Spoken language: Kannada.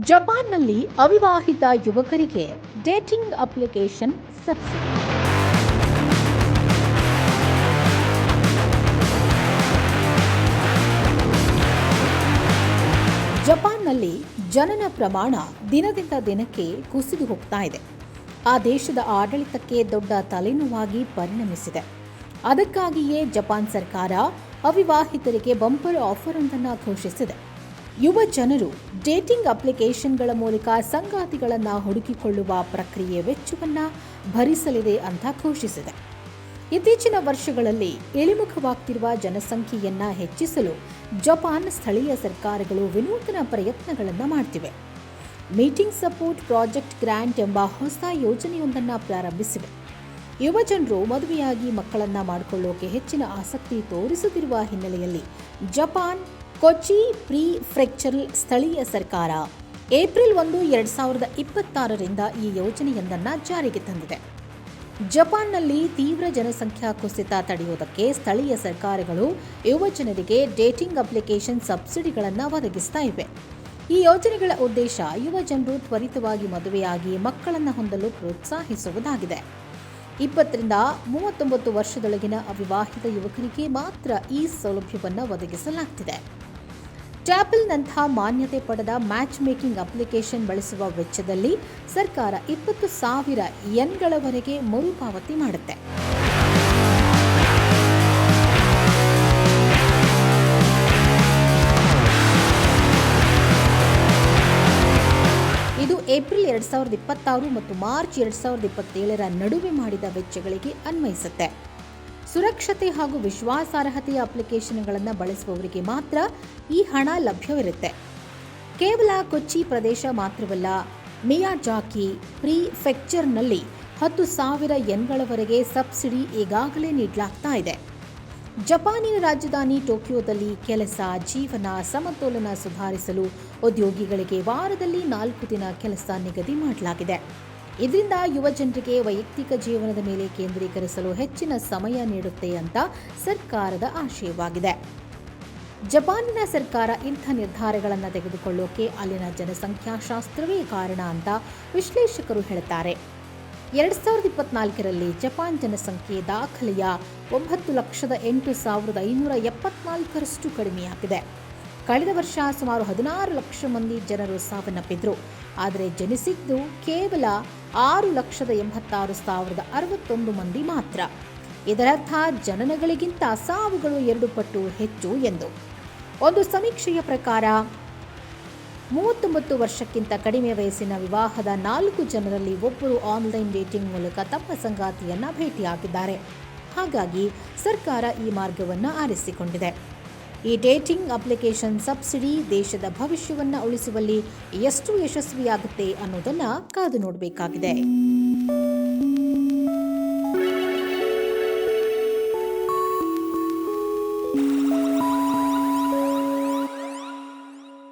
ಜಪಾನ್ನಲ್ಲಿ ಅವಿವಾಹಿತ ಯುವಕರಿಗೆ ಡೇಟಿಂಗ್ ಅಪ್ಲಿಕೇಶನ್ ಸಬ್ಸಿಡಿ. ಜಪಾನ್ನಲ್ಲಿ ಜನನ ಪ್ರಮಾಣ ದಿನದಿಂದ ದಿನಕ್ಕೆ ಕುಸಿದು ಹೋಗ್ತಾ ಇದೆ. ಆ ದೇಶದ ಆಡಳಿತಕ್ಕೆ ದೊಡ್ಡ ತಲೆನೋವಾಗಿ ಪರಿಣಮಿಸಿದೆ. ಅದಕ್ಕಾಗಿಯೇ ಜಪಾನ್ ಸರ್ಕಾರ ಅವಿವಾಹಿತರಿಗೆ ಬಂಪರ್ ಆಫರ್ ಒಂದನ್ನು ಘೋಷಿಸಿದೆ. ಯುವ ಜನರು ಡೇಟಿಂಗ್ ಅಪ್ಲಿಕೇಶನ್ಗಳ ಮೂಲಕ ಸಂಗಾತಿಗಳನ್ನು ಹುಡುಕಿಕೊಳ್ಳುವ ಪ್ರಕ್ರಿಯೆ ವೆಚ್ಚವನ್ನು ಭರಿಸಲಿದೆ ಅಂತ ಘೋಷಿಸಿದೆ. ಇತ್ತೀಚಿನ ವರ್ಷಗಳಲ್ಲಿ ಇಳಿಮುಖವಾಗ್ತಿರುವ ಜನಸಂಖ್ಯೆಯನ್ನು ಹೆಚ್ಚಿಸಲು ಜಪಾನ್ ಸ್ಥಳೀಯ ಸರ್ಕಾರಗಳು ವಿನೂತನ ಪ್ರಯತ್ನಗಳನ್ನು ಮಾಡ್ತಿವೆ. ಮೀಟಿಂಗ್ ಸಪೋರ್ಟ್ ಪ್ರಾಜೆಕ್ಟ್ ಗ್ರ್ಯಾಂಟ್ ಎಂಬ ಹೊಸ ಯೋಜನೆಯೊಂದನ್ನು ಪ್ರಾರಂಭಿಸಿವೆ. ಯುವ ಜನರು ಮದುವೆಯಾಗಿ ಮಕ್ಕಳನ್ನು ಮಾಡಿಕೊಳ್ಳೋಕೆ ಹೆಚ್ಚಿನ ಆಸಕ್ತಿ ತೋರಿಸುತ್ತಿರುವ ಹಿನ್ನೆಲೆಯಲ್ಲಿ ಜಪಾನ್ ಕೊಚ್ಚಿ ಪ್ರಿಫೆಕ್ಚರಲ್ ಸ್ಥಳೀಯ ಸರ್ಕಾರ ಏಪ್ರಿಲ್ 1, 2026ರಿಂದ ಈ ಯೋಜನೆಯೊಂದನ್ನು ಜಾರಿಗೆ ತಂದಿದೆ. ಜಪಾನ್ನಲ್ಲಿ ತೀವ್ರ ಜನಸಂಖ್ಯಾ ಕುಸಿತ ತಡೆಯುವುದಕ್ಕೆ ಸ್ಥಳೀಯ ಸರ್ಕಾರಗಳು ಯುವ ಜನರಿಗೆ ಡೇಟಿಂಗ್ ಅಪ್ಲಿಕೇಶನ್ ಸಬ್ಸಿಡಿಗಳನ್ನು ಒದಗಿಸ್ತಾ ಇವೆ. ಈ ಯೋಜನೆಗಳ ಉದ್ದೇಶ ಯುವ ಜನರು ತ್ವರಿತವಾಗಿ ಮದುವೆಯಾಗಿ ಮಕ್ಕಳನ್ನು ಹೊಂದಲು ಪ್ರೋತ್ಸಾಹಿಸುವುದಾಗಿದೆ. 20 ರಿಂದ 39 ವರ್ಷದೊಳಗಿನ ಅವಿವಾಹಿತ ಯುವಕರಿಗೆ ಮಾತ್ರ ಈ ಸೌಲಭ್ಯವನ್ನು ಒದಗಿಸಲಾಗುತ್ತಿದೆ. ಟ್ಯಾಪಲ್ನಂತಹ ಮಾನ್ಯತೆ ಪಡೆದ ಮ್ಯಾಚ್ ಮೇಕಿಂಗ್ ಅಪ್ಲಿಕೇಶನ್ ಬಳಸುವ ವೆಚ್ಚದಲ್ಲಿ ಸರ್ಕಾರ 20,000 ಯೆನ್ಗಳವರೆಗೆ ಮರುಪಾವತಿ ಮಾಡುತ್ತೆ. ಇದು ಏಪ್ರಿಲ್ 2026 ಮತ್ತು ಮಾರ್ಚ್ 2027ರ ನಡುವೆ ಮಾಡಿದ ವೆಚ್ಚಗಳಿಗೆ ಅನ್ವಯಿಸುತ್ತೆ. ಸುರಕ್ಷತೆ ಹಾಗೂ ವಿಶ್ವಾಸಾರ್ಹತೆಯ ಅಪ್ಲಿಕೇಶನ್ಗಳನ್ನು ಬಳಸುವವರಿಗೆ ಮಾತ್ರ ಈ ಹಣ ಲಭ್ಯವಿರುತ್ತೆ. ಕೇವಲ ಕೊಚ್ಚಿ ಪ್ರದೇಶ ಮಾತ್ರವಲ್ಲ, ಮಿಯಾಜಾಕಿ ಪ್ರಿಫೆಕ್ಚರ್ನಲ್ಲಿ 10,000 ಯೆನ್ಗಳವರೆಗೆ ಸಬ್ಸಿಡಿ ಈಗಾಗಲೇ ನೀಡಲಾಗ್ತಾ ಇದೆ. ಜಪಾನಿನ ರಾಜಧಾನಿ ಟೋಕಿಯೋದಲ್ಲಿ ಕೆಲಸ ಜೀವನ ಸಮತೋಲನ ಸುಧಾರಿಸಲು ಉದ್ಯೋಗಿಗಳಿಗೆ ವಾರದಲ್ಲಿ 4 ದಿನ ಕೆಲಸ ನಿಗದಿ ಮಾಡಲಾಗಿದೆ. ಇದರಿಂದ ಯುವ ಜನರಿಗೆ ವೈಯಕ್ತಿಕ ಜೀವನದ ಮೇಲೆ ಕೇಂದ್ರೀಕರಿಸಲು ಹೆಚ್ಚಿನ ಸಮಯ ನೀಡುತ್ತೆ ಅಂತ ಸರ್ಕಾರದ ಆಶಯವಾಗಿದೆ. ಜಪಾನಿನ ಸರ್ಕಾರ ಇಂಥ ನಿರ್ಧಾರಗಳನ್ನು ತೆಗೆದುಕೊಳ್ಳೋಕೆ ಅಲ್ಲಿನ ಜನಸಂಖ್ಯಾಶಾಸ್ತ್ರವೇ ಕಾರಣ ಅಂತ ವಿಶ್ಲೇಷಕರು ಹೇಳ್ತಾರೆ. 2024ರಲ್ಲಿ ಜಪಾನ್ ಜನಸಂಖ್ಯೆ ದಾಖಲೆಯ 9,08,574ರಷ್ಟು ಕಡಿಮೆಯಾಗಿದೆ. ಕಳೆದ ವರ್ಷ ಸುಮಾರು 16 ಲಕ್ಷ ಮಂದಿ ಜನರು ಸಾವನ್ನಪ್ಪಿದ್ರು. ಆದರೆ ಜನಿಸಿದ್ದು ಕೇವಲ 6,86,061 ಮಂದಿ ಮಾತ್ರ. ಇದರರ್ಥ ಜನನಗಳಿಗಿಂತ ಸಾವುಗಳು 2 ಪಟ್ಟು ಹೆಚ್ಚು ಎಂದು. ಒಂದು ಸಮೀಕ್ಷೆಯ ಪ್ರಕಾರ 39 ವರ್ಷಕ್ಕಿಂತ ಕಡಿಮೆ ವಯಸ್ಸಿನ ವಿವಾಹದ 4 ಜನರಲ್ಲಿ ಒಬ್ಬರು ಆನ್ಲೈನ್ ಡೇಟಿಂಗ್ ಮೂಲಕ ತಮ್ಮ ಸಂಗಾತಿಯನ್ನು ಭೇಟಿಯಾಗಿದ್ದಾರೆ. ಹಾಗಾಗಿ ಸರ್ಕಾರ ಈ ಮಾರ್ಗವನ್ನು ಆರಿಸಿಕೊಂಡಿದೆ. ಈ ಡೇಟಿಂಗ್ ಅಪ್ಲಿಕೇಶನ್ ಸಬ್ಸಿಡಿ ದೇಶದ ಭವಿಷ್ಯವನ್ನು ಉಳಿಸುವಲ್ಲಿ ಎಷ್ಟು ಯಶಸ್ವಿಯಾಗುತ್ತೆ ಅನ್ನೋದನ್ನು ಕಾದು ನೋಡಬೇಕಾಗಿದೆ.